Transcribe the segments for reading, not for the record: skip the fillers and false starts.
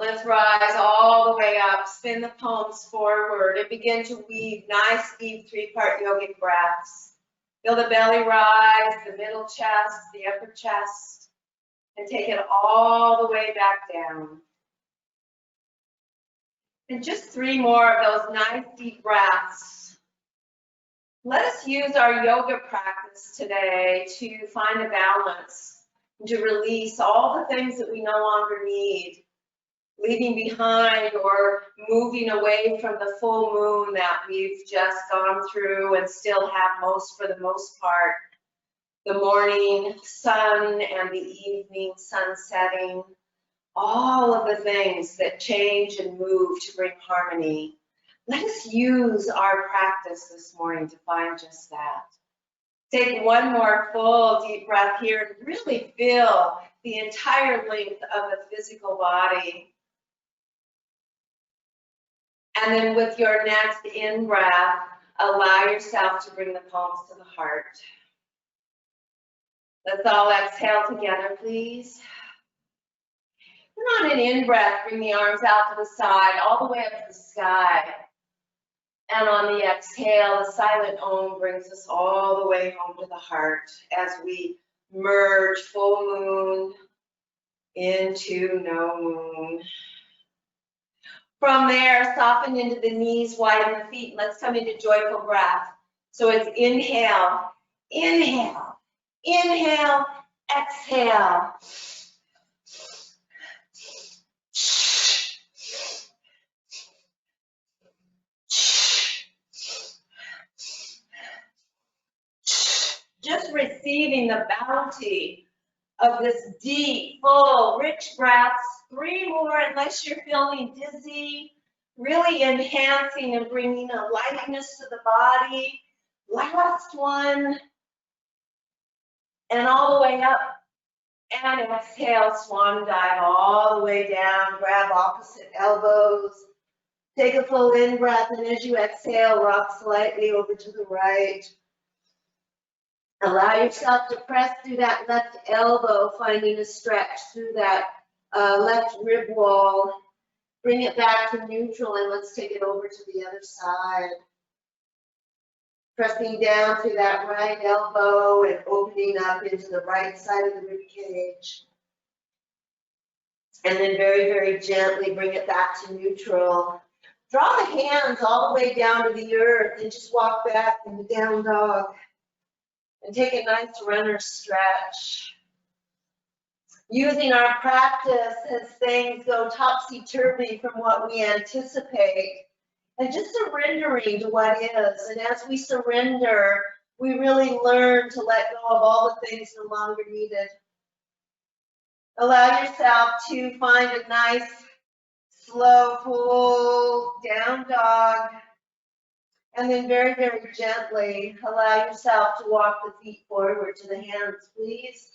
Let's rise all the way up, spin the palms forward, and begin to weave nice, deep three-part yogic breaths. Feel the belly rise, the middle chest, the upper chest, and take it all the way back down. And just 3 more of those nice, deep breaths. Let us use our yoga practice today to find a balance, and to release all the things that we no longer need, leaving behind or moving away from the full moon that we've just gone through and still have for the most part, the morning sun and the evening sun setting, all of the things that change and move to bring harmony. Let us use our practice this morning to find just that. Take one more full deep breath here and really feel the entire length of the physical body. And then with your next in-breath, allow yourself to bring the palms to the heart. Let's all exhale together, please. And on an in-breath, bring the arms out to the side, all the way up to the sky. And on the exhale, the silent Om brings us all the way home to the heart as we merge full moon into no moon. From there, soften into the knees, widen the feet. Let's come into joyful breath. So it's inhale, inhale, inhale, exhale. Just receiving the bounty of this deep, full, rich breaths. 3 more unless you're feeling dizzy, really enhancing and bringing a lightness to the body. Last one, and all the way up, and exhale, swan dive all the way down, grab opposite elbows, take a full in-breath, and as you exhale, rock slightly over to the right. Allow yourself to press through that left elbow, finding a stretch through that left rib wall. Bring it back to neutral, and let's take it over to the other side. Pressing down through that right elbow and opening up into the right side of the rib cage. And then very, very gently bring it back to neutral. Draw the hands all the way down to the earth and just walk back into down dog. And take a nice runner stretch. Using our practice as things go topsy-turvy from what we anticipate, and just surrendering to what is. And as we surrender, we really learn to let go of all the things no longer needed. Allow yourself to find a nice, slow pull, down dog. And then very, very gently, allow yourself to walk the feet forward to the hands, please.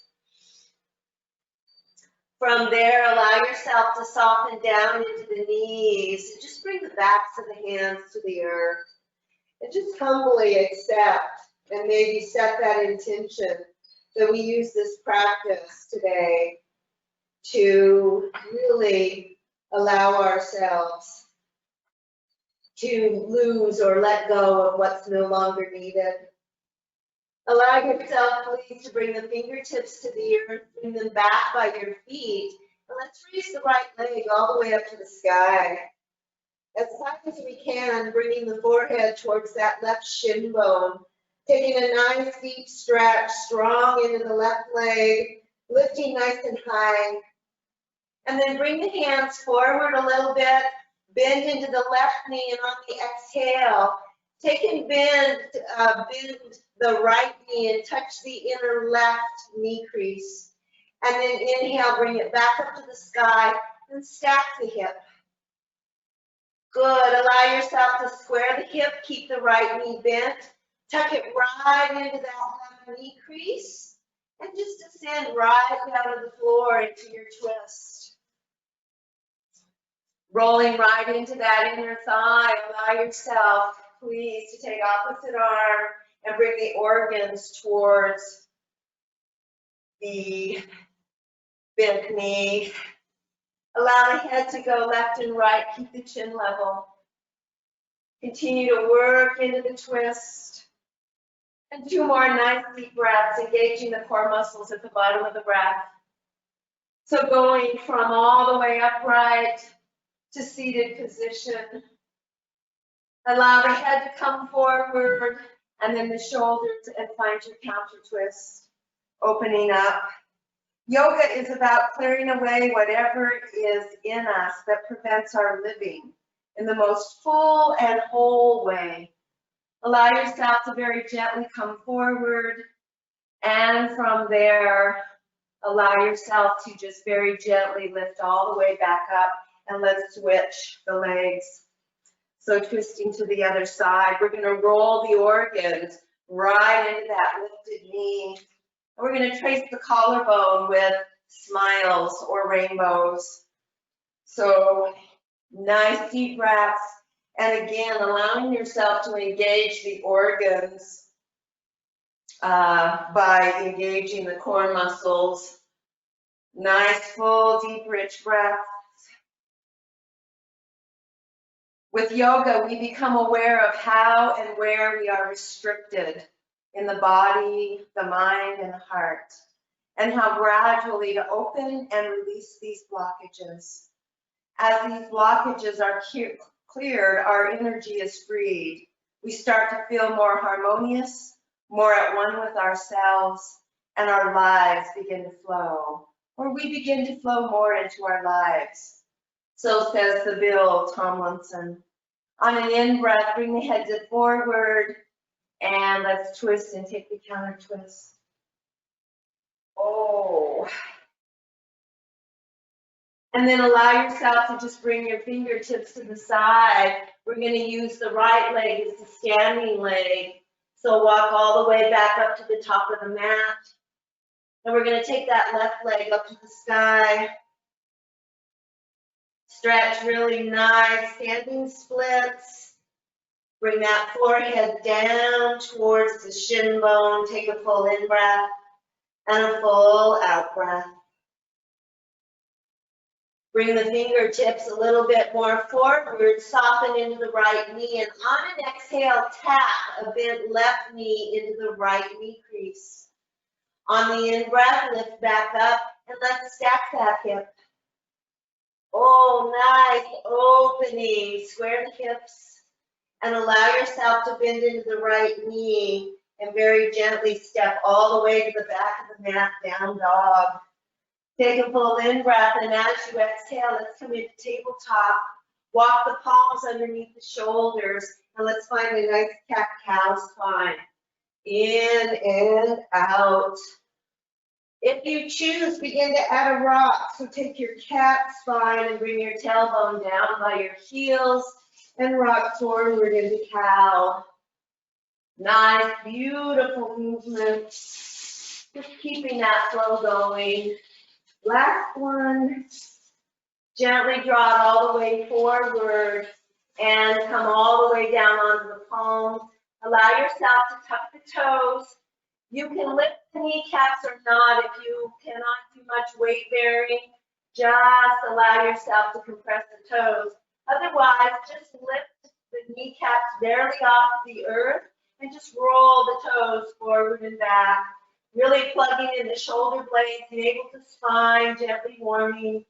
From there, allow yourself to soften down into the knees. And just bring the backs of the hands to the earth. And just humbly accept and maybe set that intention that we use this practice today to really allow ourselves to lose or let go of what's no longer needed. Allow yourself, please, to bring the fingertips to the earth, bring them back by your feet, and let's raise the right leg all the way up to the sky. As high as we can, bringing the forehead towards that left shin bone, taking a nice deep stretch, strong into the left leg, lifting nice and high, and then bring the hands forward a little bit. Bend into the left knee, and on the exhale, take and bend the right knee and touch the inner left knee crease. And then inhale, bring it back up to the sky and stack the hip. Good. Allow yourself to square the hip, keep the right knee bent, tuck it right into that left knee crease, and just descend right down to the floor into your twist. Rolling right into that inner thigh, allow yourself, please, to take opposite arm and bring the organs towards the bent knee. Allow the head to go left and right. Keep the chin level. Continue to work into the twist. And 2 more nice deep breaths, engaging the core muscles at the bottom of the breath. So going from all the way upright to seated position. Allow the head to come forward and then the shoulders, and find your counter twist. Opening up. Yoga is about clearing away whatever is in us that prevents our living in the most full and whole way. Allow yourself to very gently come forward, and from there, allow yourself to just very gently lift all the way back up, and let's switch the legs. So twisting to the other side, we're going to roll the organs right into that lifted knee. We're going to trace the collarbone with smiles or rainbows. So nice deep breaths. And again, allowing yourself to engage the organs by engaging the core muscles. Nice, full, deep, rich breaths. With yoga, we become aware of how and where we are restricted in the body, the mind, and the heart, and how gradually to open and release these blockages. As these blockages are cleared, our energy is freed. We start to feel more harmonious, more at one with ourselves, and our lives begin to flow, or we begin to flow more into our lives. So says the Bill Tomlinson. On an in-breath, bring the head forward, and let's twist and take the counter twist. Oh. And then allow yourself to just bring your fingertips to the side. We're going to use the right leg as the standing leg. So walk all the way back up to the top of the mat. And we're going to take that left leg up to the sky. Stretch really nice, standing splits. Bring that forehead down towards the shin bone. Take a full in-breath and a full out-breath. Bring the fingertips a little bit more forward, soften into the right knee, and on an exhale, tap a bent left knee into the right knee crease. On the in-breath, lift back up, and let's stack that hip. Oh, nice opening. Square the hips and allow yourself to bend into the right knee and very gently step all the way to the back of the mat, down dog. Take a full in-breath, and as you exhale, let's come into tabletop. Walk the palms underneath the shoulders, and let's find a nice cat-cow spine. In and out. If you choose, begin to add a rock. So take your cat spine and bring your tailbone down by your heels and rock forward into cow. Nice, beautiful movement. Just keeping that flow going. Last one. Gently draw it all the way forward and come all the way down onto the palms. Allow yourself to tuck the toes. You can lift the kneecaps or not if you cannot do much weight bearing. Just allow yourself to compress the toes. Otherwise, just lift the kneecaps barely off the earth and just roll the toes forward and back. Really plugging in the shoulder blades, navel to spine, gently warming.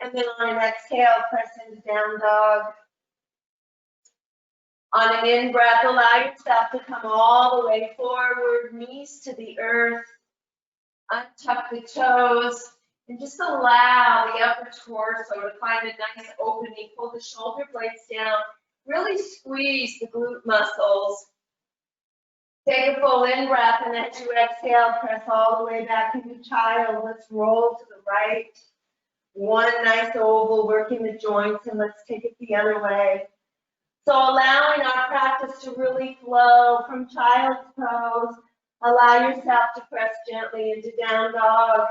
And then on an exhale, press into down dog. On an in-breath, allow yourself to come all the way forward, knees to the earth. Untuck the toes, and just allow the upper torso to find a nice opening. Pull the shoulder blades down. Really squeeze the glute muscles. Take a full in-breath, and as you exhale, press all the way back into child. Let's roll to the right. One nice oval, working the joints, and let's take it the other way. So allowing our practice to really flow from child's pose. Allow yourself to press gently into down dog.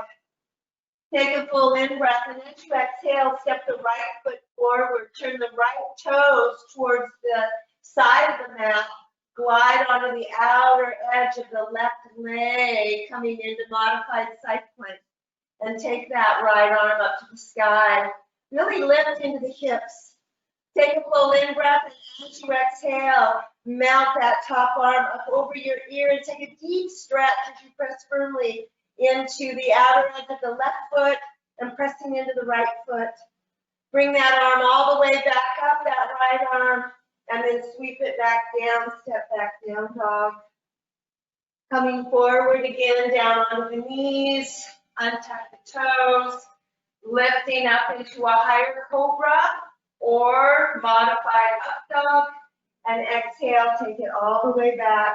Take a full in-breath, and as you exhale, step the right foot forward. Turn the right toes towards the side of the mat. Glide onto the outer edge of the left leg, coming into modified side plank. and take that right arm up to the sky. Really lift into the hips. Take a full in breath, and as you exhale, mount that top arm up over your ear and take a deep stretch as you press firmly into the outer edge of the left foot and pressing into the right foot. Bring that arm all the way back up, that right arm, and then sweep it back down, step back down, dog. Coming forward again, down onto the knees, untuck the toes, lifting up into a higher cobra or modified up dog, and exhale, take it all the way back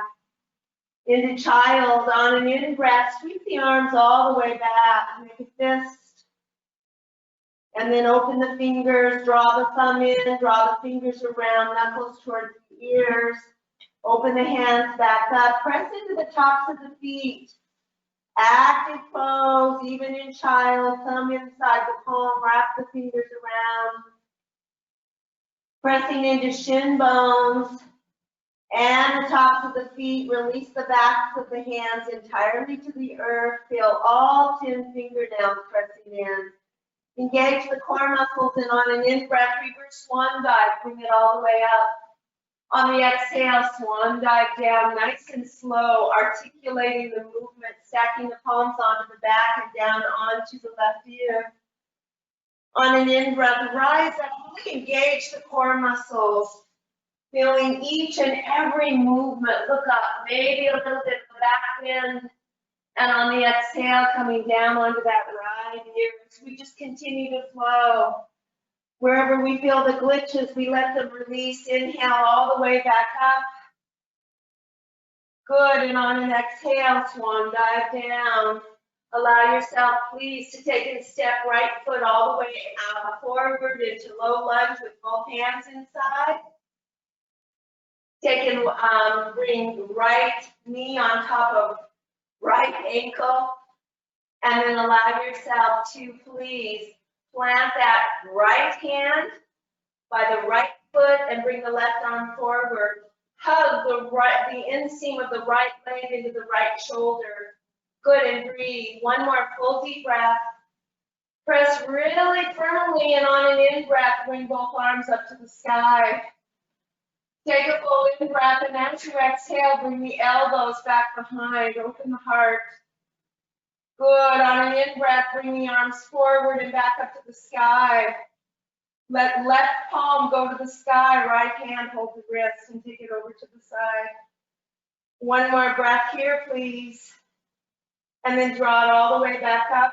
into child. On an in breath, sweep the arms all the way back, make a fist, and then open the fingers, draw the thumb in, draw the fingers around, knuckles towards the ears, open the hands back up, press into the tops of the feet. Active pose, even in child, thumb inside the palm, wrap the fingers around. Pressing into shin bones and the tops of the feet, release the backs of the hands entirely to the earth. Feel all 10 fingernails pressing in. Engage the core muscles, and on an in-breath, reverse swan dive, bring it all the way up. On the exhale, swan dive down, nice and slow, articulating the movement, stacking the palms onto the back and down onto the left ear. On an in-breath, rise up, really engage the core muscles, feeling each and every movement. Look up, maybe a little bit of the back bend, and on the exhale, coming down onto that right ear. So we just continue to flow. Wherever we feel the glitches, we let them release. Inhale all the way back up. Good, and on an exhale, swan dive down. Allow yourself, please, to take and step right foot all the way out forward into low lunge with both hands inside. Take and bring right knee on top of right ankle. And then allow yourself to please plant that right hand by the right foot and bring the left arm forward. Hug the inseam of the right leg into the right shoulder. Good, and breathe. One more full deep breath. Press really firmly, and on an in breath, bring both arms up to the sky. Take a full in breath, and as you exhale, bring the elbows back behind. Open the heart. Good, on an in breath, bring the arms forward and back up to the sky. Let left palm go to the sky, right hand hold the wrist and take it over to the side. One more breath here, please. And then draw it all the way back up.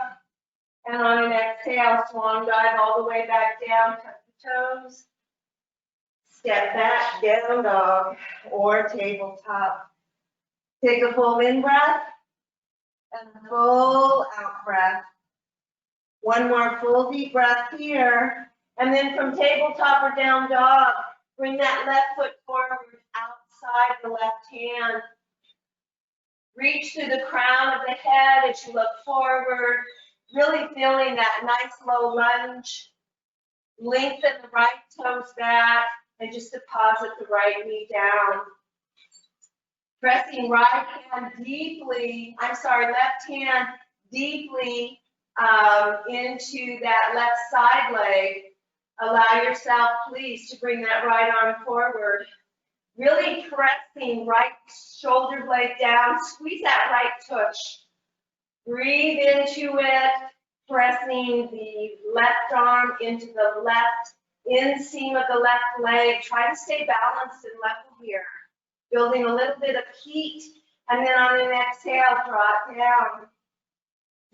And on an exhale, swan dive all the way back down, tuck the toes. Step back, down dog, or tabletop. Take a full in breath and a full out breath. One more full deep breath here. And then from tabletop or down dog, bring that left foot forward outside the left hand. Reach through the crown of the head as you look forward, really feeling that nice low lunge. Lengthen the right toes back and just deposit the right knee down. Pressing left hand deeply into that left side leg. Allow yourself, please, to bring that right arm forward. Really pressing right shoulder blade down. Squeeze that right tush. Breathe into it, pressing the left arm into the left inseam of the left leg. Try to stay balanced and level here. Building a little bit of heat, and then on an exhale, draw it down.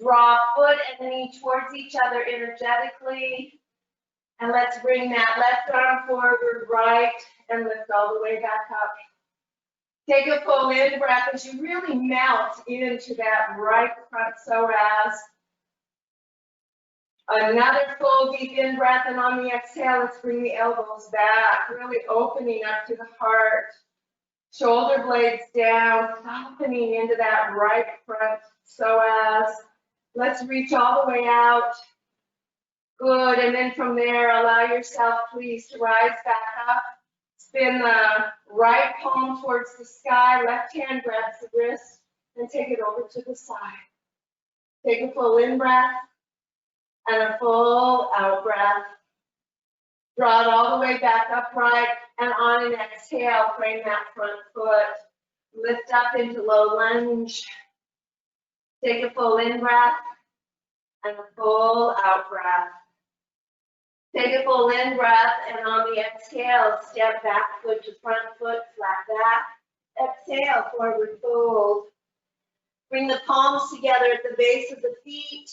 Draw foot and knee towards each other energetically. And let's bring that left arm forward, right, and lift all the way back up. Take a full in breath as you really melt into that right front psoas. Another full deep in breath, and on the exhale, let's bring the elbows back, really opening up to the heart. Shoulder blades down, softening into that right front psoas. Let's reach all the way out. Good, and then from there, allow yourself, please, to rise back up. Spin the right palm towards the sky, left hand grabs the wrist, and take it over to the side. Take a full in breath and a full out breath. Draw it all the way back upright, and on an exhale, frame that front foot. Lift up into low lunge. Take a full in breath and a full out breath. Take a full in breath, and on the exhale, step back foot to front foot, flat back. Exhale, forward fold. Bring the palms together at the base of the feet.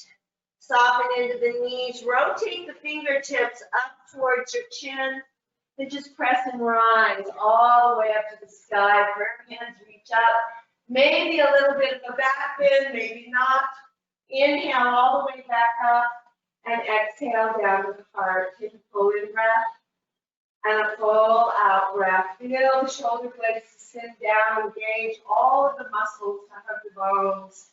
Soften into the knees. Rotate the fingertips up towards your chin. And just press and rise all the way up to the sky. Firm hands reach up. Maybe a little bit of a back bend, maybe not. Inhale all the way back up. And exhale down to the heart. Take a full in breath and a full out breath. Feel the shoulder blades sink down. Engage all of the muscles of the bones.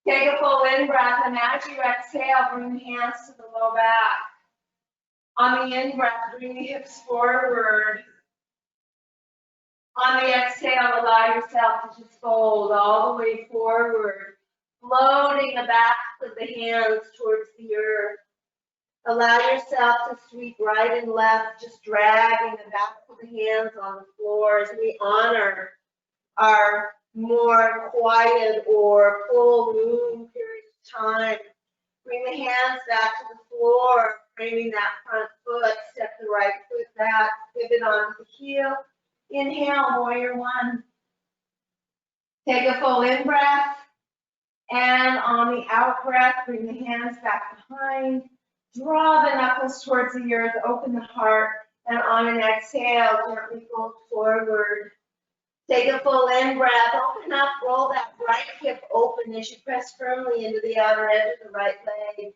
Take a full in breath, and as you exhale, bring the hands to the low back. On the in breath, bring the hips forward. On the exhale, allow yourself to just fold all the way forward, floating the backs of the hands towards the earth. Allow yourself to sweep right and left, just dragging the backs of the hands on the floor as we honor our more quiet or full moon period of time. Bring the hands back to the floor, framing that front foot. Step the right foot back, pivot onto the heel. Inhale, warrior one. Take a full in breath. And on the out breath, bring the hands back behind. Draw the knuckles towards the earth, open the heart. And on an exhale, gently fold forward. Take a full in breath, open up, roll that right hip open as you press firmly into the outer edge of the right leg.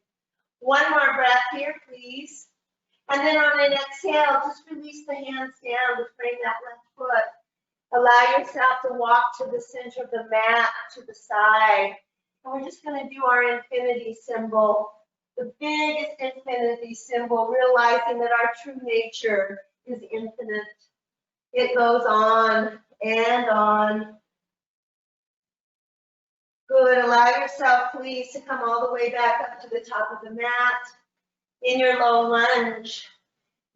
One more breath here, please. And then on an exhale, just release the hands down to frame that left foot. Allow yourself to walk to the center of the mat, to the side. And we're just going to do our infinity symbol, the biggest infinity symbol, realizing that our true nature is infinite. It goes on and on. Good. Allow yourself, please, to come all the way back up to the top of the mat. In your low lunge,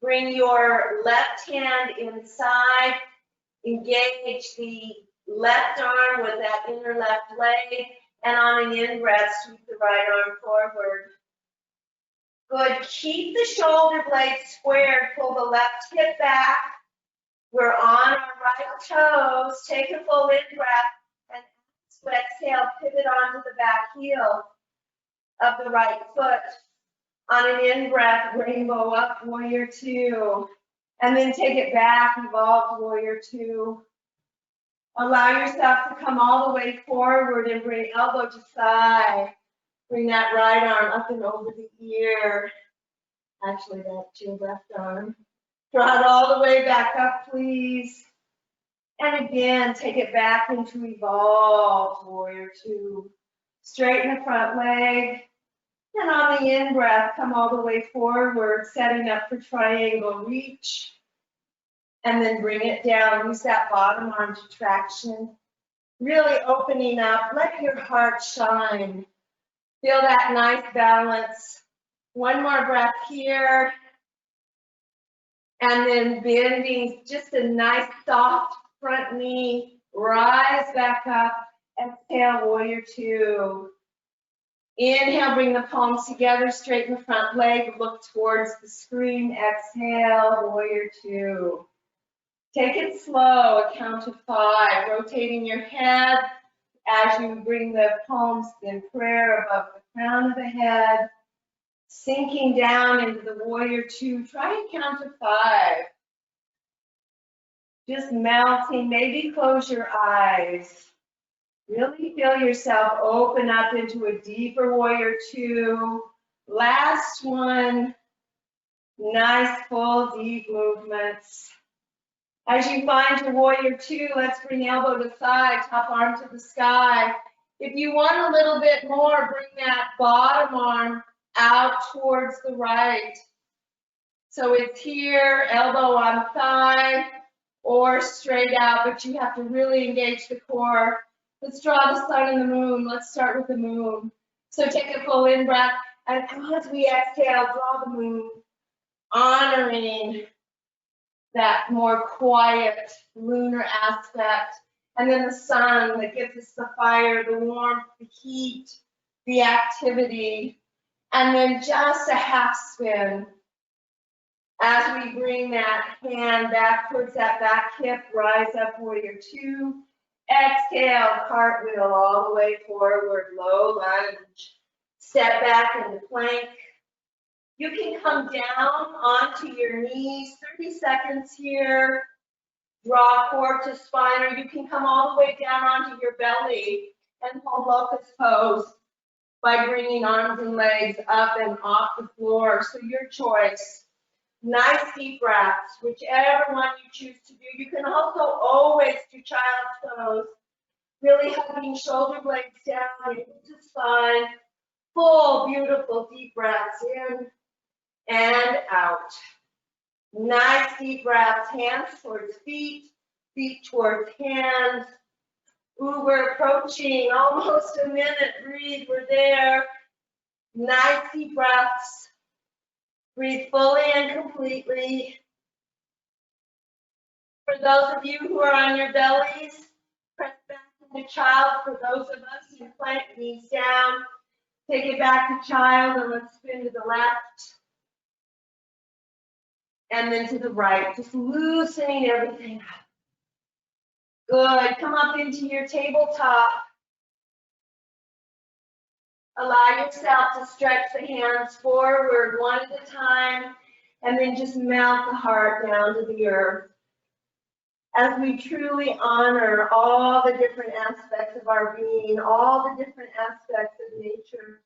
bring your left hand inside. Engage the left arm with that inner left leg. And on an in-breath, sweep the right arm forward. Good. Keep the shoulder blades squared. Pull the left hip back. We're on our right toes. Take a full in-breath. And exhale, pivot onto the back heel of the right foot. On an in-breath, rainbow up, warrior two. And then take it back, evolved warrior two. Allow yourself to come all the way forward and bring elbow to thigh. Bring that right arm up and over the ear. Actually, that's your left arm. Draw it all the way back up, please. And again, take it back into evolved warrior two. Straighten the front leg. And on the in-breath, come all the way forward, setting up for triangle reach. And then bring it down. Use that bottom arm to traction. Really opening up. Let your heart shine. Feel that nice balance. One more breath here. And then bending, just a nice soft front knee. Rise back up. Exhale, warrior two. Inhale, bring the palms together, straighten the front leg, look towards the screen. Exhale, warrior two. Take it slow, a count of 5, rotating your head as you bring the palms in prayer above the crown of the head, sinking down into the warrior two. Try and count to 5. Just melting, maybe close your eyes. Really feel yourself open up into a deeper warrior two. Last one. Nice, full, deep movements. As you find your warrior two, let's bring elbow to thigh, top arm to the sky. If you want a little bit more, bring that bottom arm out towards the right. So it's here, elbow on thigh, or straight out, but you have to really engage the core. Let's draw the sun and the moon. Let's start with the moon. So take a full in breath, and as we exhale, draw the moon, honoring that more quiet lunar aspect. And then the sun that gives us the fire, the warmth, the heat, the activity. And then just a half spin as we bring that hand back towards that back hip, rise up, warrior two. Exhale, cartwheel all the way forward, low lunge. Step back into plank. You can come down onto your knees, 30 seconds here. Draw core to spine, or you can come all the way down onto your belly and hold locust pose by bringing arms and legs up and off the floor. So your choice. Nice deep breaths, whichever one you choose to do. You can also always do child's pose, really hugging shoulder blades down into spine. Full, beautiful deep breaths in and out. Nice deep breaths, hands towards feet, feet towards hands. Ooh, we're approaching almost a minute. Breathe, we're there. Nice deep breaths. Breathe fully and completely. For those of you who are on your bellies, press back into child. For those of us in plank, knees down. Take it back to child and let's spin to the left. And then to the right, just loosening everything up. Good, come up into your tabletop. Allow yourself to stretch the hands forward one at a time, and then just melt the heart down to the earth. As we truly honor all the different aspects of our being, all the different aspects of nature,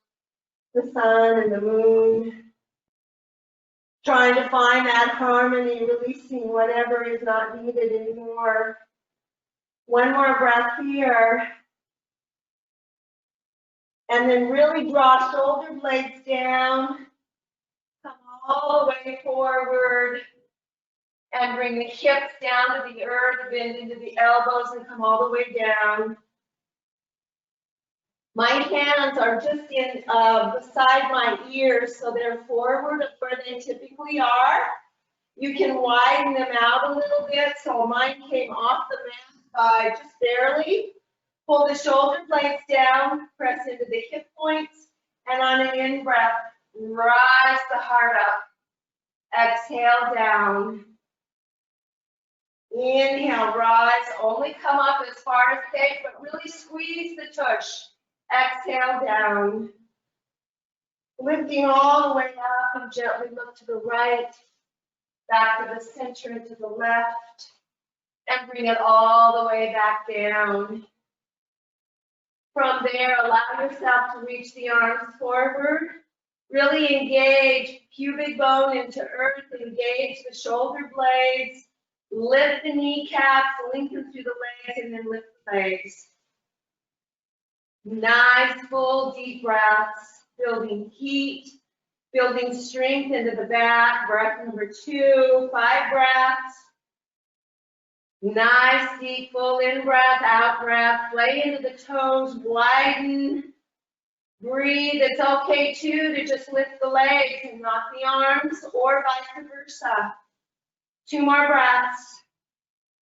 the sun and the moon, trying to find that harmony, releasing whatever is not needed anymore. One more breath here. And then really draw shoulder blades down. Come all the way forward. And bring the hips down to the earth, bend into the elbows and come all the way down. My hands are just in beside my ears, so they're forward of where they typically are. You can widen them out a little bit, so mine came off the mat by just barely. Pull the shoulder blades down, press into the hip points, and on an in-breath, rise the heart up. Exhale down. Inhale, rise, only come up as far as safe, but really squeeze the tush. Exhale down. Lifting all the way up and gently look to the right, back to the center and to the left, and bring it all the way back down. From there, allow yourself to reach the arms forward. Really engage pubic bone into earth, engage the shoulder blades, lift the kneecaps, lengthen through the legs, and then lift the legs. Nice, full, deep breaths, building heat, building strength into the back. Breath number 2, 5 breaths. Nice, deep, full in breath, out breath. Play into the toes, widen. Breathe. It's okay too to just lift the legs and not the arms, or vice versa. 2 more breaths.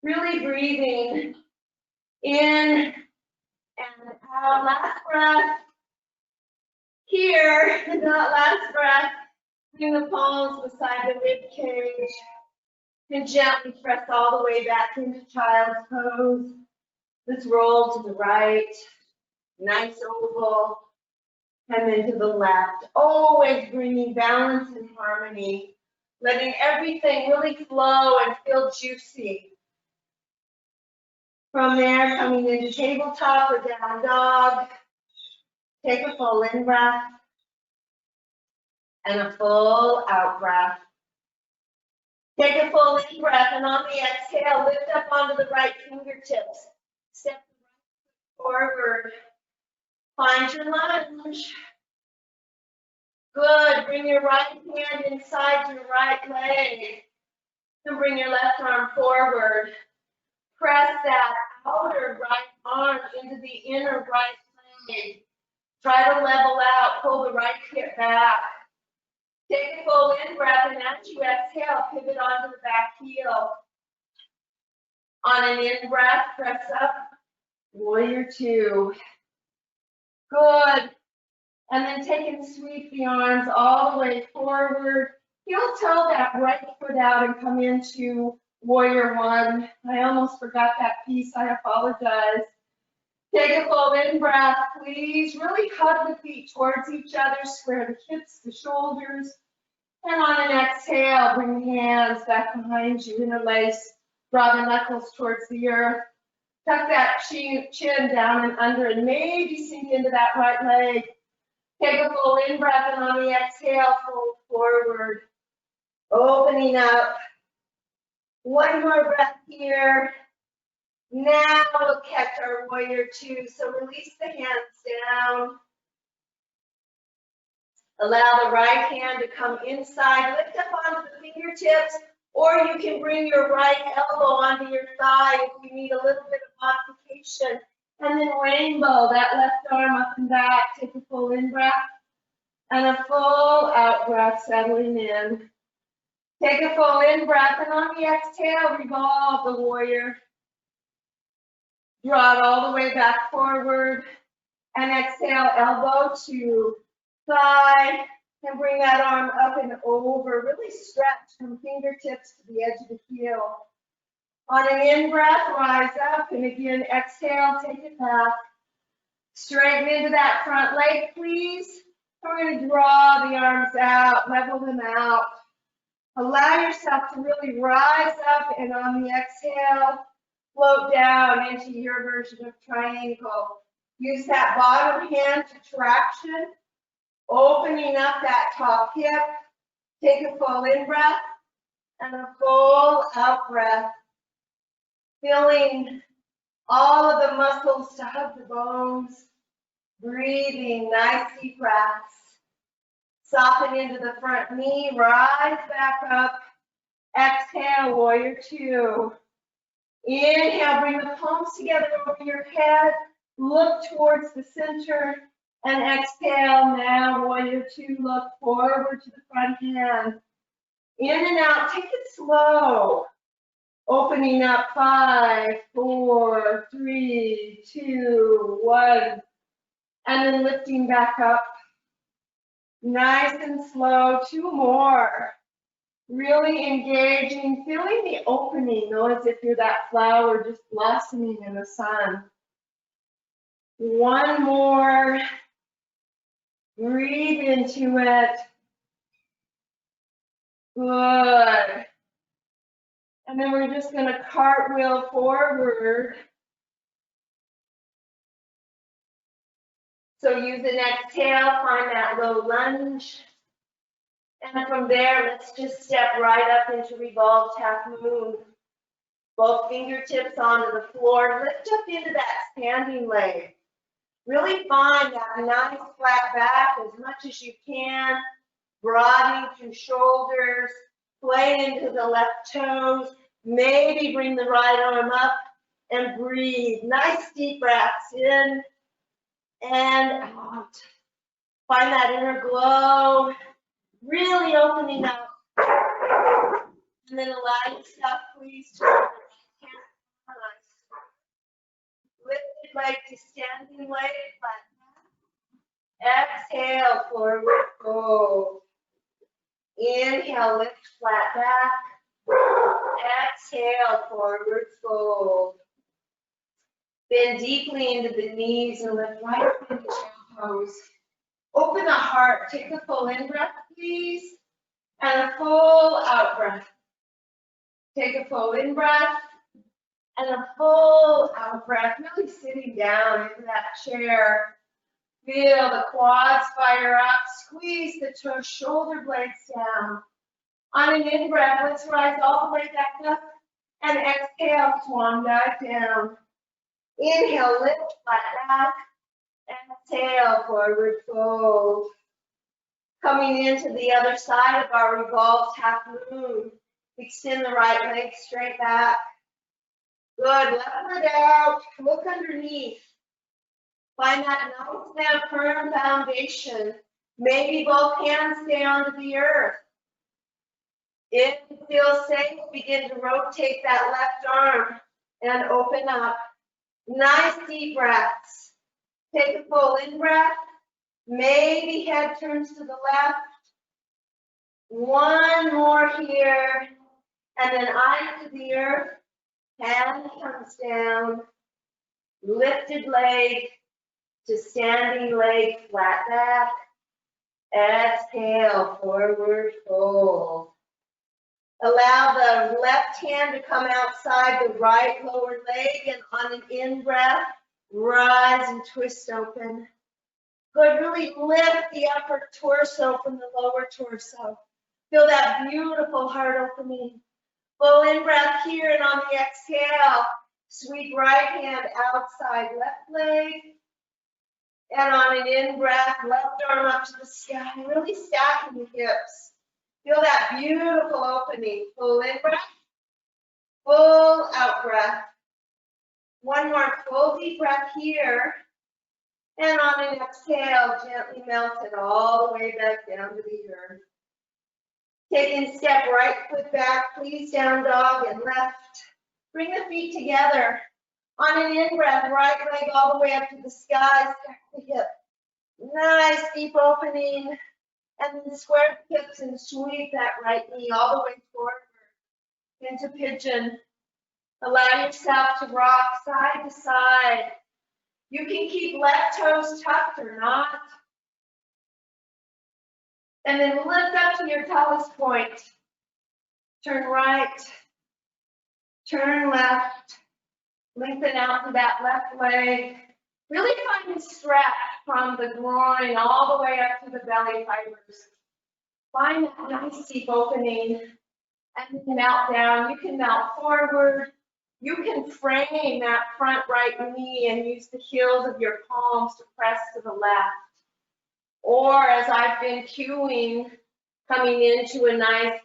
Really breathing in and out. Last breath. Here, not last breath. Bring the palms beside the rib cage. And gently press all the way back into child's pose. Let's roll to the right. Nice oval. And then to the left. Always bringing balance and harmony. Letting everything really flow and feel juicy. From there, coming into tabletop or down dog. Take a full in breath. And a full out breath. Take a full in breath, and on the exhale, lift up onto the right fingertips. Step forward. Find your lunge. Good. Bring your right hand inside your right leg. And bring your left arm forward. Press that outer right arm into the inner right leg. Try to level out, pull the right hip back. Take a full in breath, and as you exhale, pivot onto the back heel. On an in breath, press up, warrior two. Good. And then take and sweep the arms all the way forward. Heel toe that right foot out and come into warrior one. I almost forgot that piece, I apologize. Take a full in breath, please. Really hug the feet towards each other, square the hips, the shoulders. And on an exhale, bring the hands back behind you, interlace, draw the knuckles towards the earth. Tuck that chin down and under and maybe sink into that right leg. Take a full in breath and on the exhale, fold forward. Opening up. One more breath here. Now we'll catch our warrior two. So release the hands down. Allow the right hand to come inside. Lift up onto the fingertips, or you can bring your right elbow onto your thigh if you need a little bit of modification. And then rainbow, that left arm up and back. Take a full in breath and a full out breath, settling in. Take a full in breath, and on the exhale, revolve the warrior. Draw it all the way back forward, and exhale, elbow to thigh, and bring that arm up and over. Really stretch from fingertips to the edge of the heel. On an in breath, rise up, and again, exhale, take it back. Straighten into that front leg, please. We're going to draw the arms out, level them out. Allow yourself to really rise up, and on the exhale, float down into your version of triangle. Use that bottom hand to traction, opening up that top hip. Take a full in breath and a full out breath. Feeling all of the muscles to hug the bones. Breathing nice deep breaths. Soften into the front knee, rise back up. Exhale, warrior two. Inhale, bring the palms together over your head. Look towards the center. And exhale, now warrior two, look forward to the front hand. In and out, take it slow. Opening up 5, 4, 3, 2, 1. And then lifting back up. Nice and slow, 2 more. Really engaging, feeling the opening, though, as if you're that flower just blossoming in the sun. 1 more. Breathe into it. Good. And then we're just going to cartwheel forward. So use an exhale, find that low lunge. And from there, let's just step right up into revolved half moon. Both fingertips onto the floor. Lift up into that standing leg. Really find that nice flat back as much as you can. Broadening through shoulders. Play into the left toes. Maybe bring the right arm up and breathe. Nice deep breaths in and out. Find that inner glow. Really opening up. And then allow yourself, please, to lifted leg to standing leg, flat back. Exhale, forward fold. Inhale, lift, flat back. Exhale, forward fold. Bend deeply into the knees and lift right up into chair pose. Open the heart. Take a full in breath, please, and a full out breath. Take a full in breath and a full out breath. Really sitting down into that chair. Feel the quads fire up. Squeeze the shoulder blades down. On an in breath, let's rise all the way back up and exhale, swan dive down. Inhale, lift, flat back. Exhale, forward fold. Coming into the other side of our revolved half moon. Extend the right leg straight back. Good, left leg out. Look underneath. Find that nice now firm foundation. Maybe both hands stay onto the earth. If you feel safe, begin to rotate that left arm and open up. Nice deep breaths. Take a full in breath. Maybe head turns to the left. One more here. And then eye to the earth. Hand comes down. Lifted leg to standing leg, flat back. Exhale, forward fold. Allow the left hand to come outside the right lower leg, and on an in-breath, rise and twist open. Good, really lift the upper torso from the lower torso. Feel that beautiful heart opening. Full in-breath here, and on the exhale, sweep right hand outside left leg. And on an in-breath, left arm up to the sky, really stacking the hips. Feel that beautiful opening. Full in-breath, full out-breath. One more full deep breath here. And on an exhale, gently melt it all the way back down to the earth. Taking step right foot back, please, down dog and left. Bring the feet together. On an in-breath, right leg all the way up to the sky, stack the hip. Nice deep opening. And then square the hips and sweep that right knee all the way forward into pigeon. Allow yourself to rock side to side. You can keep left toes tucked or not. And then lift up to your tallest point. Turn right, turn left. Lengthen out to that left leg. Really find a stretch from the groin all the way up to the belly fibers. Find that nice deep opening and then melt down. You can melt forward. You can frame that front right knee and use the heels of your palms to press to the left. Or as I've been cueing, coming into a nice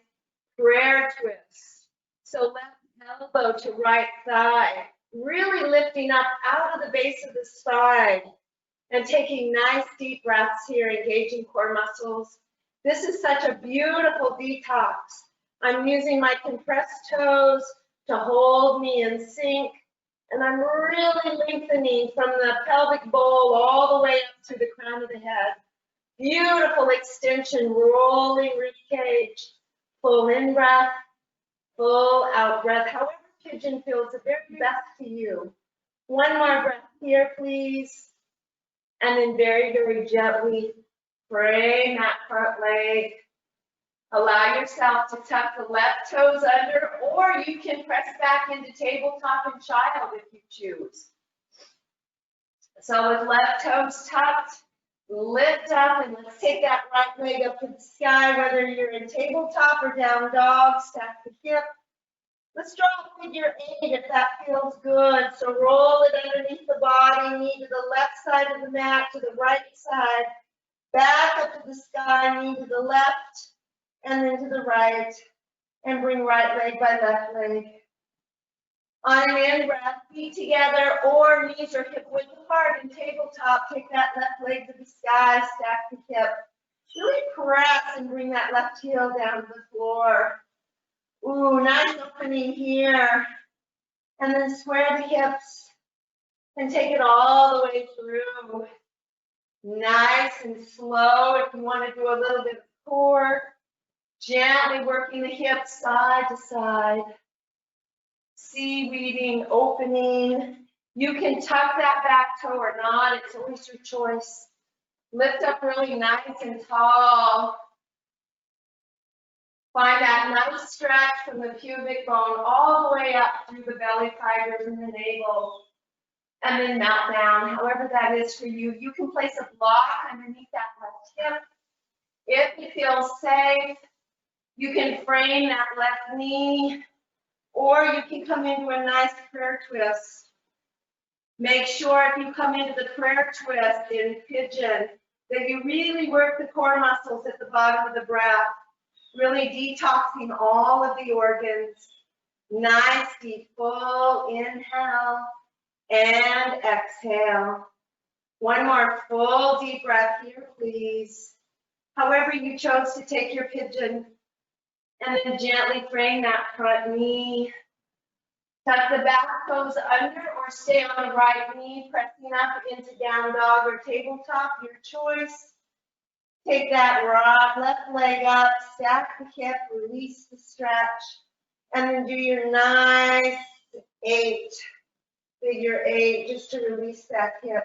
prayer twist. So left elbow to right thigh. Really lifting up out of the base of the spine and taking nice deep breaths here, engaging core muscles. This is such a beautiful detox. I'm using my compressed toes to hold me in sync, and I'm really lengthening from the pelvic bowl all the way up to the crown of the head. Beautiful extension, rolling rib cage. Full in breath, full out breath. However pigeon feels the very best to you. One more breath here, please. And then very, very gently frame that front leg. Allow yourself to tuck the left toes under, or you can press back into tabletop and child if you choose. So with left toes tucked, lift up, and let's take that right leg up to the sky, whether you're in tabletop or down dog, stack the hip. Let's draw a figure 8 if that feels good. So roll it underneath the body, knee to the left side of the mat, to the right side, back up to the sky, knee to the left, and then to the right, and bring right leg by left leg. On an in-breath, feet together or knees or hip width apart in tabletop. Take that left leg to the sky, stack the hip. Really press and bring that left heel down to the floor. Ooh, nice opening here. And then square the hips and take it all the way through. Nice and slow. If you want to do a little bit of core, gently working the hips side to side. Seaweeding, opening. You can tuck that back toe or not. It's always your choice. Lift up really nice and tall. Find that nice stretch from the pubic bone all the way up through the belly fibers and the navel. And then melt down, however that is for you. You can place a block underneath that left hip. If you feel safe, you can frame that left knee, or you can come into a nice prayer twist. Make sure if you come into the prayer twist in pigeon, that you really work the core muscles at the bottom of the breath, really detoxing all of the organs. Nice deep full inhale and exhale. One more full deep breath here, please. However you chose to take your pigeon. And then gently frame that front knee. Tuck the back toes under or stay on the right knee, pressing up into down dog or tabletop, your choice. Take that right left leg up, stack the hip, release the stretch, and then do your nice 8, figure 8, just to release that hip.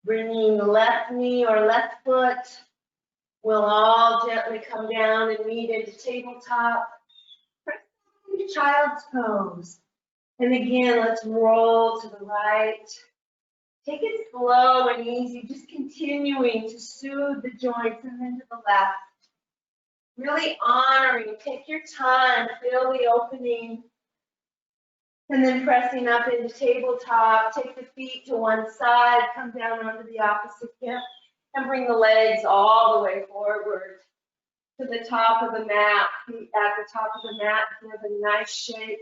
Bringing the left knee or left foot. We'll all gently come down and meet into tabletop. Press into child's pose. And again, let's roll to the right. Take it slow and easy, just continuing to soothe the joints and then to the left. Really honoring, take your time, feel the opening. And then pressing up into tabletop, take the feet to one side, come down onto the opposite hip. And bring the legs all the way forward to the top of the mat. Feet at the top of the mat, give a nice shake.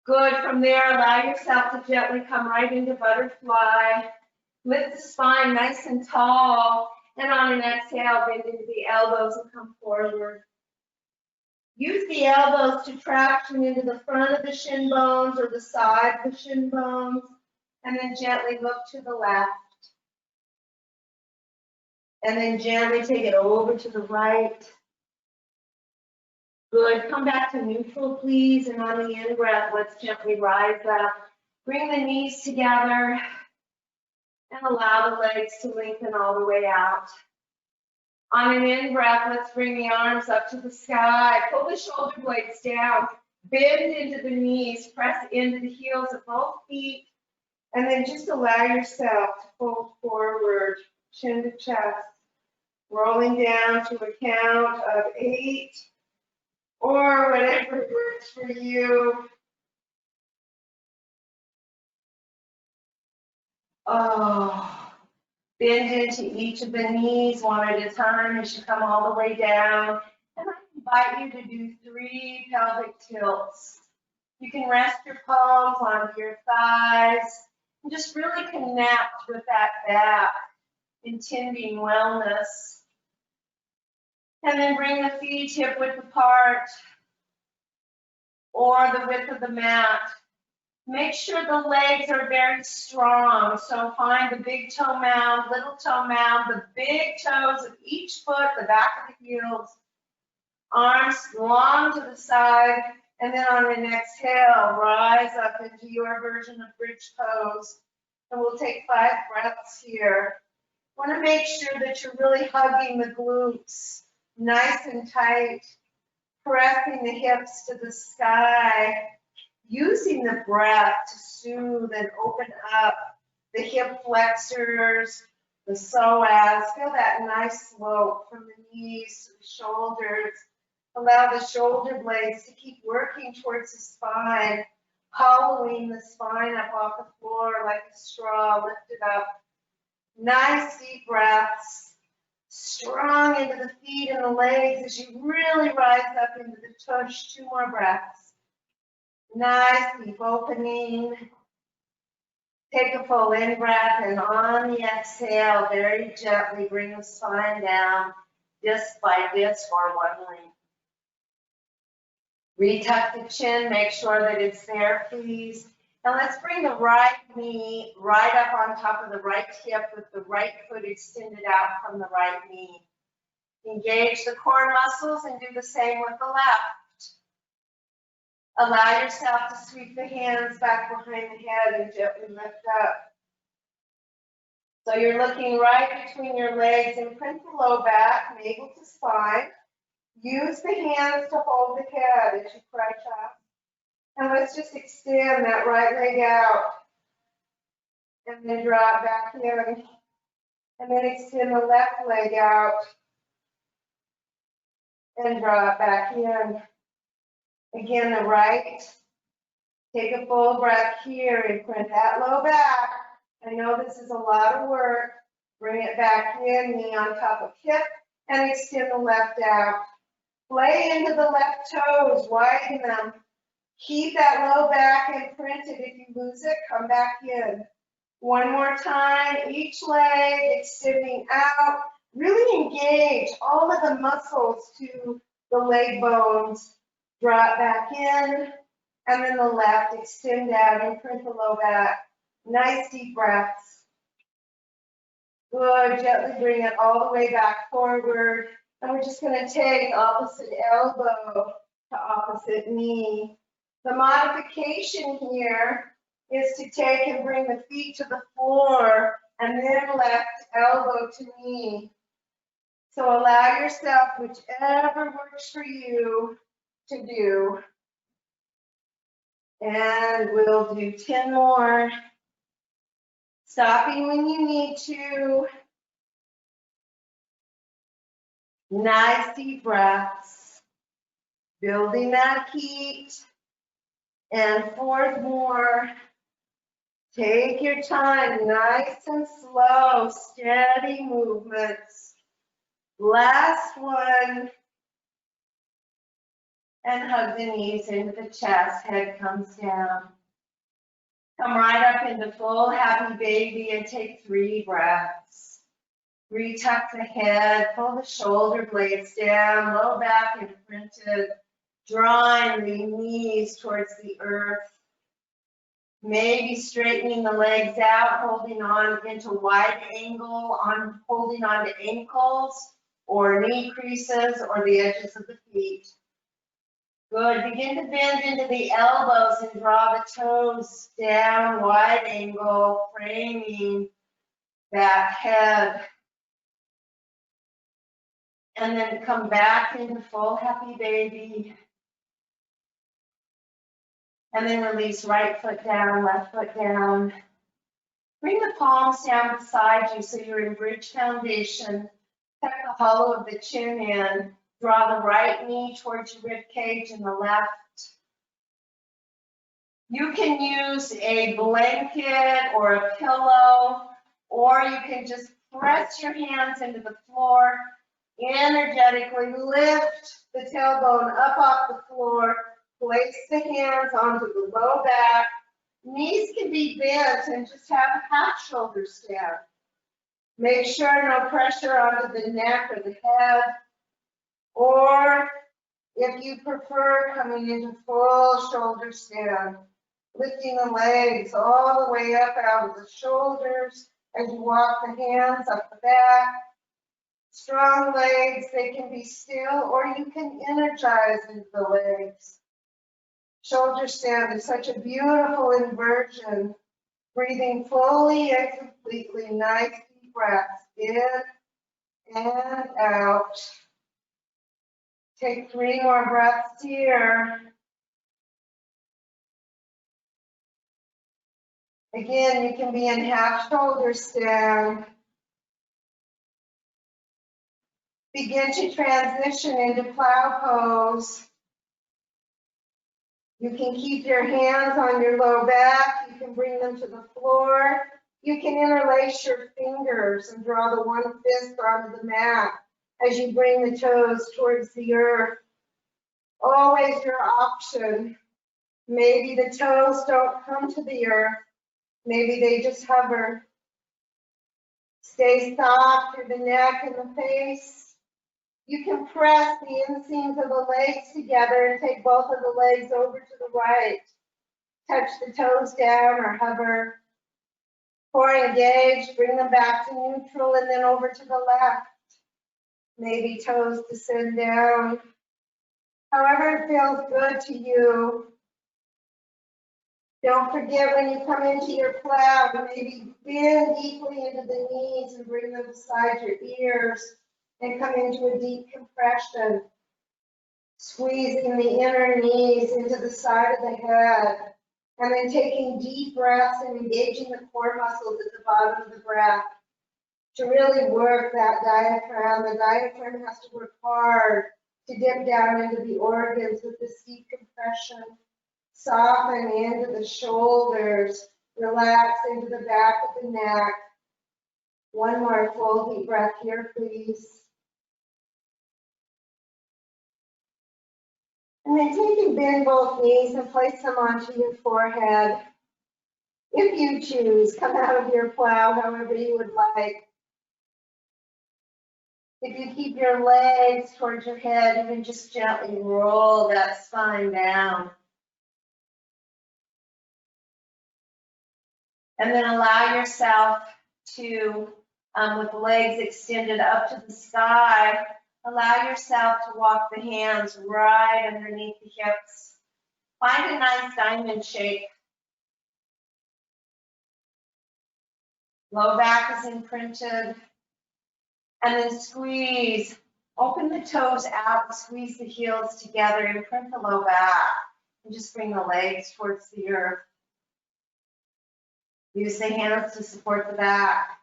Good. From there, allow yourself to gently come right into butterfly. Lift the spine nice and tall. And on an exhale, bend into the elbows and come forward. Use the elbows to traction into the front of the shin bones or the side of the shin bones. And then gently look to the left. And then gently take it over to the right. Good. Come back to neutral, please. And on the in-breath, let's gently rise up. Bring the knees together and allow the legs to lengthen all the way out. On an in-breath, let's bring the arms up to the sky. Pull the shoulder blades down. Bend into the knees. Press into the heels of both feet. And then just allow yourself to fold forward, chin to chest. Rolling down to a count of 8, or whatever works for you. Oh, bend into each of the knees one at a time as you come all the way down. And I invite you to do 3 pelvic tilts. You can rest your palms onto your thighs and just really connect with that back, intending wellness. And then bring the feet hip width apart or the width of the mat. Make sure the legs are very strong. So find the big toe mound, little toe mound, the big toes of each foot, the back of the heels. Arms long to the side. And then on an exhale, rise up into your version of bridge pose. And we'll take 5 breaths here. Want to make sure that you're really hugging the glutes. Nice and tight, pressing the hips to the sky, using the breath to soothe and open up the hip flexors, the psoas. Feel that nice slope from the knees to the shoulders. Allow the shoulder blades to keep working towards the spine, hollowing the spine up off the floor like a straw. Lift it up. Nice deep breaths. Strong into the feet and the legs as you really rise up into the tush. 2 more breaths. Nice deep opening. Take a full in breath and on the exhale, very gently bring the spine down just like this for 1 length. Retuck the chin, make sure that it's there, please. And let's bring the right knee right up on top of the right hip with the right foot extended out from the right knee. Engage the core muscles and do the same with the left. Allow yourself to sweep the hands back behind the head and gently lift up. So you're looking right between your legs and print the low back, navel to spine. Use the hands to hold the head as you crouch up. And let's just extend that right leg out. And then drop back in. And then extend the left leg out. And drop back in. Again, the right. Take a full breath here and print that low back. I know this is a lot of work. Bring it back in, knee on top of hip, and extend the left out. Play into the left toes, widen them. Keep that low back imprinted. If you lose it, come back in. One more time, each leg extending out. Really engage all of the muscles to the leg bones. Drop back in, and then the left, extend out, imprint the low back. Nice deep breaths. Good, gently bring it all the way back forward. And we're just gonna take opposite elbow to opposite knee. The modification here is to take and bring the feet to the floor and then left elbow to knee. So allow yourself, whichever works for you, to do. And we'll do 10 more. Stopping when you need to. Nice deep breaths. Building that heat. And 4 more. Take your time, nice and slow, steady movements. Last one. And hug the knees into the chest, head comes down. Come right up into full happy baby and take 3 breaths. Retuck the head, pull the shoulder blades down, low back imprinted, drawing the knees towards the earth. Maybe straightening the legs out, holding on into wide angle, holding on to ankles or knee creases or the edges of the feet. Good, begin to bend into the elbows and draw the toes down, wide angle, framing that head. And then come back into full happy baby. And then release right foot down, left foot down. Bring the palms down beside you so you're in bridge foundation. Tuck the hollow of the chin in. Draw the right knee towards your rib cage and the left. You can use a blanket or a pillow, or you can just press your hands into the floor. Energetically lift the tailbone up off the floor. Place the hands onto the low back. Knees can be bent and just have a half shoulder stand. Make sure no pressure onto the neck or the head. Or if you prefer, coming into full shoulder stand. Lifting the legs all the way up out of the shoulders as you walk the hands up the back. Strong legs, they can be still, or you can energize into the legs. Shoulder stand is such a beautiful inversion. Breathing fully and completely, nice deep breaths in and out. Take 3 more breaths here. Again, you can be in half shoulder stand. Begin to transition into plow pose. You can keep your hands on your low back. You can bring them to the floor. You can interlace your fingers and draw the one fist onto the mat as you bring the toes towards the earth. Always your option. Maybe the toes don't come to the earth. Maybe they just hover. Stay soft through the neck and the face. You can press the inseams of the legs together and take both of the legs over to the right. Touch the toes down or hover. Core engaged, bring them back to neutral and then over to the left. Maybe toes descend down. However it feels good to you. Don't forget when you come into your plow to maybe bend deeply into the knees and bring them beside your ears and come into a deep compression. Squeezing the inner knees into the side of the head and then taking deep breaths and engaging the core muscles at the bottom of the breath to really work that diaphragm. The diaphragm has to work hard to dip down into the organs with this deep compression. Soften into the shoulders, relax into the back of the neck. One more full deep breath here, please. And then take and bend both knees and place them onto your forehead. If you choose, come out of your plow however you would like. If you keep your legs towards your head, you can just gently roll that spine down. And then allow yourself to, with the legs extended up to the sky, allow yourself to walk the hands right underneath the hips. Find a nice diamond shape. Low back is imprinted. And then squeeze. Open the toes out, squeeze the heels together, imprint the low back. And just bring the legs towards the earth. Use the hands to support the back.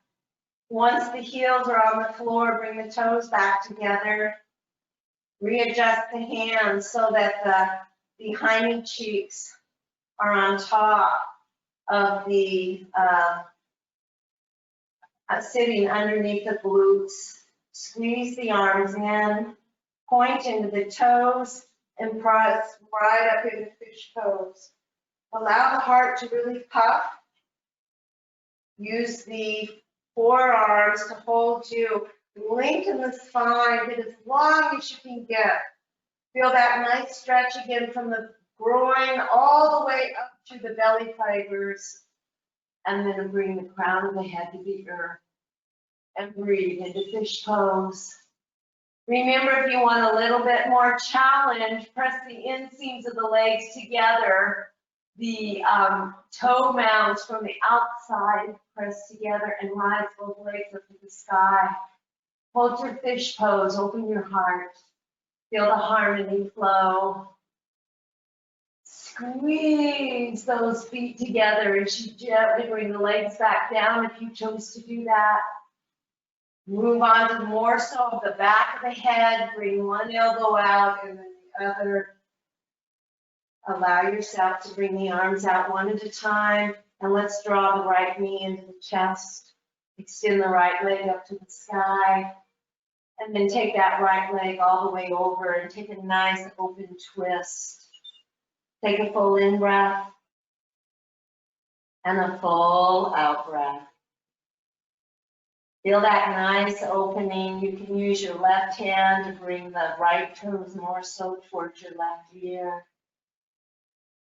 Once the heels are on the floor, bring the toes back together. Readjust the hands so that the behind cheeks are on top of the sitting underneath the glutes. Squeeze the arms in, point into the toes, and press right up into fish pose. Allow the heart to really puff. Use the forearms to hold you. Lengthen the spine, get as long as you can get. Feel that nice stretch again from the groin all the way up to the belly fibers. And then bring the crown of the head to the earth. And breathe into fish pose. Remember, if you want a little bit more challenge, press the inseams of the legs together. The toe mounds from the outside press together and rise both legs up to the sky. Hold your fish pose, open your heart. Feel the harmony flow. Squeeze those feet together as you gently bring the legs back down if you chose to do that. Move on to more so of the back of the head. Bring one elbow out and then the other. Allow yourself to bring the arms out one at a time. And let's draw the right knee into the chest. Extend the right leg up to the sky. And then take that right leg all the way over and take a nice open twist. Take a full in breath and a full out breath. Feel that nice opening. You can use your left hand to bring the right toes more so towards your left ear.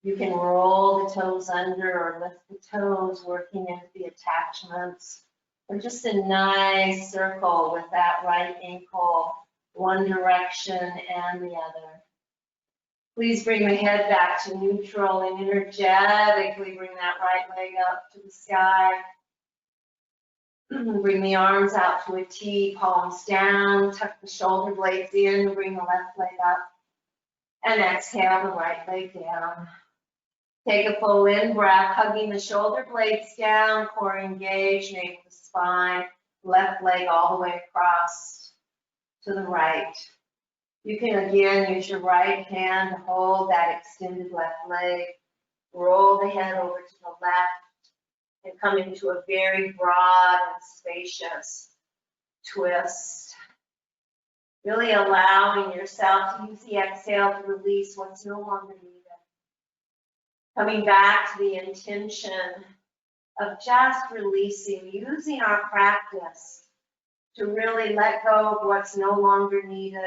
You can roll the toes under or lift the toes, working into the attachments. Or just a nice circle with that right ankle, one direction and the other. Please bring the head back to neutral and energetically bring that right leg up to the sky. Bring the arms out to a T, palms down, tuck the shoulder blades in, bring the left leg up. And exhale the right leg down. Take a full in breath, hugging the shoulder blades down, core engaged, navel to spine, left leg all the way across to the right. You can again use your right hand to hold that extended left leg, roll the head over to the left, and come into a very broad and spacious twist. Really allowing yourself to use the exhale to release what's no longer needed. Coming back to the intention of just releasing, using our practice to really let go of what's no longer needed,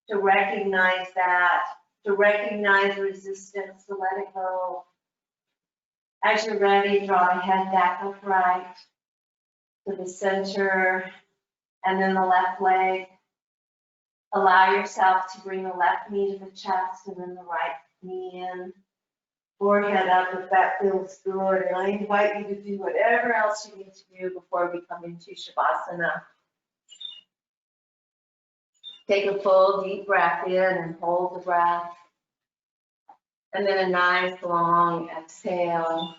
to recognize that, to recognize resistance, to let it go. As you're ready, draw the head back upright to the center and then the left leg. Allow yourself to bring the left knee to the chest and then the right knee in. Forehead up if that feels good, and I invite you to do whatever else you need to do before we come into Shavasana. Take a full deep breath in and hold the breath. And then a nice long exhale.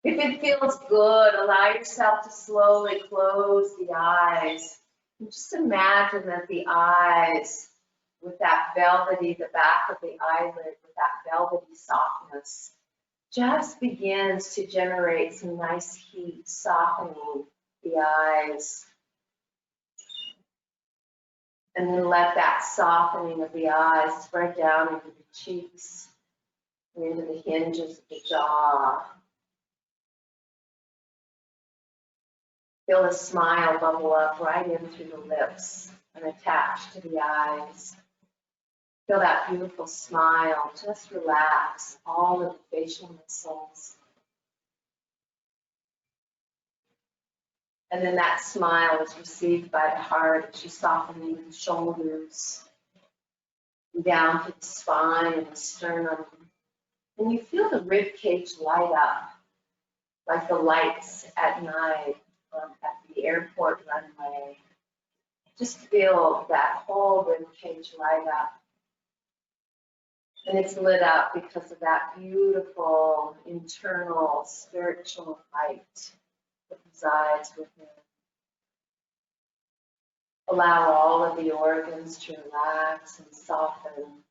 If it feels good, allow yourself to slowly close the eyes. And just imagine that the eyes, with that velvety, the back of the eyelid, with that velvety softness, just begins to generate some nice heat, softening the eyes. And then let that softening of the eyes spread down into the cheeks, and into the hinges of the jaw. Feel a smile bubble up right in through the lips and attach to the eyes. Feel that beautiful smile. Just relax all of the facial muscles. And then that smile is received by the heart as you soften into the shoulders, down to the spine and the sternum. And you feel the rib cage light up, like the lights at night at the airport runway. Just feel that whole rib cage light up. And it's lit up because of that beautiful internal spiritual light that resides within. Allow all of the organs to relax and soften.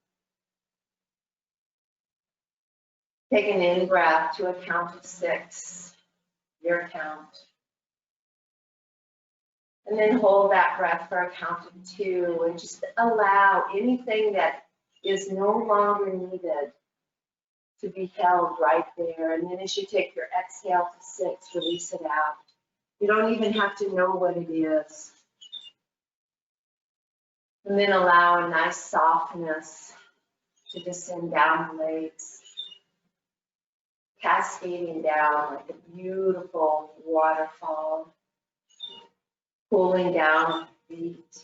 Take an in-breath to a count of 6, your count. And then hold that breath for a count of 2 and just allow anything that is no longer needed to be held right there. And then as you take your exhale to 6, release it out. You don't even have to know what it is. And then allow a nice softness to descend down the legs, cascading down like a beautiful waterfall, cooling down the feet.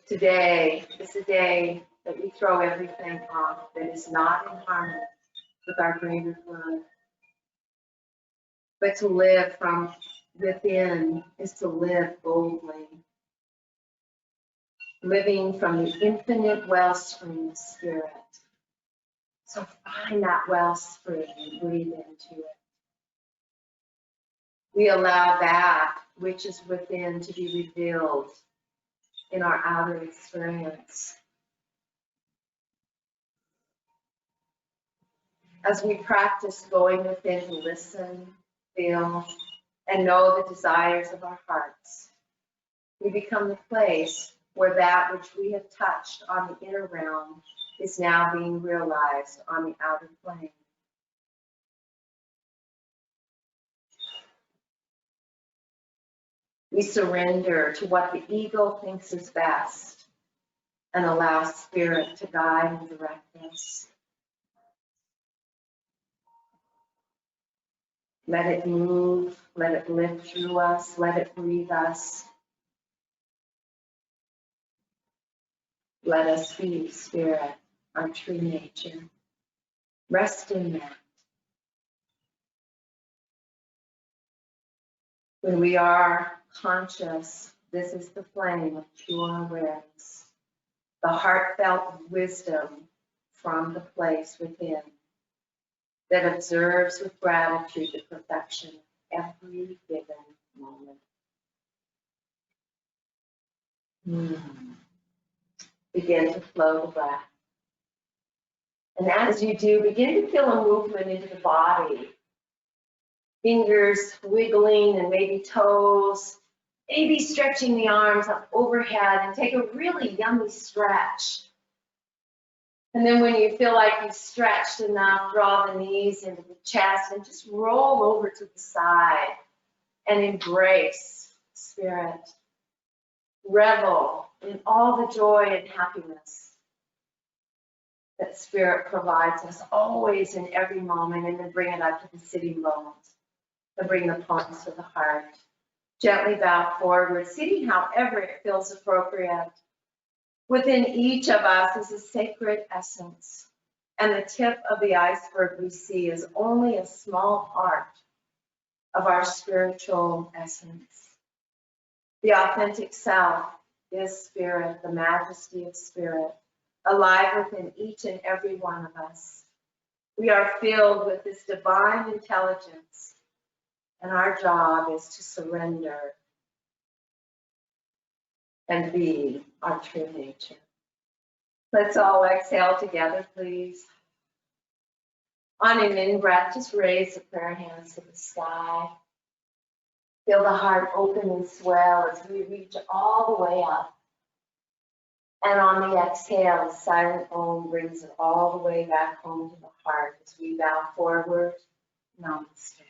Today is a day that we throw everything off that is not in harmony with our greater good. But to live from within is to live boldly. Living from the infinite wellspring of spirit. So find that wellspring and breathe into it. We allow that which is within to be revealed in our outer experience. As we practice going within to listen, feel, and know the desires of our hearts, we become the place where that which we have touched on the inner realm is now being realized on the outer plane. We surrender to what the ego thinks is best and allow spirit to guide and direct us. Let it move, let it live through us, let it breathe us. Let us be spirit, our true nature. Rest in that. When we are conscious, this is the flame of pure awareness, the heartfelt wisdom from the place within that observes with gratitude the perfection of every given moment. Begin to flow the breath. And as you do, begin to feel a movement into the body. Fingers wiggling and maybe toes, maybe stretching the arms up overhead, and take a really yummy stretch. And then when you feel like you've stretched enough, draw the knees into the chest and just roll over to the side and embrace spirit. Revel in all the joy and happiness that spirit provides us always in every moment, and then bring it up to the sitting bones. And bring the palms to the heart. Gently bow forward, sitting however it feels appropriate. Within each of us is a sacred essence, and the tip of the iceberg we see is only a small part of our spiritual essence. The authentic self is spirit, the majesty of spirit, alive within each and every one of us. We are filled with this divine intelligence, and our job is to surrender and be our true nature. Let's all exhale together, please. On an in-breath, just raise the prayer hands to the sky. Feel the heart open and swell as we reach all the way up. And on the exhale, the silent Om brings it all the way back home to the heart as we bow forward. Namaste.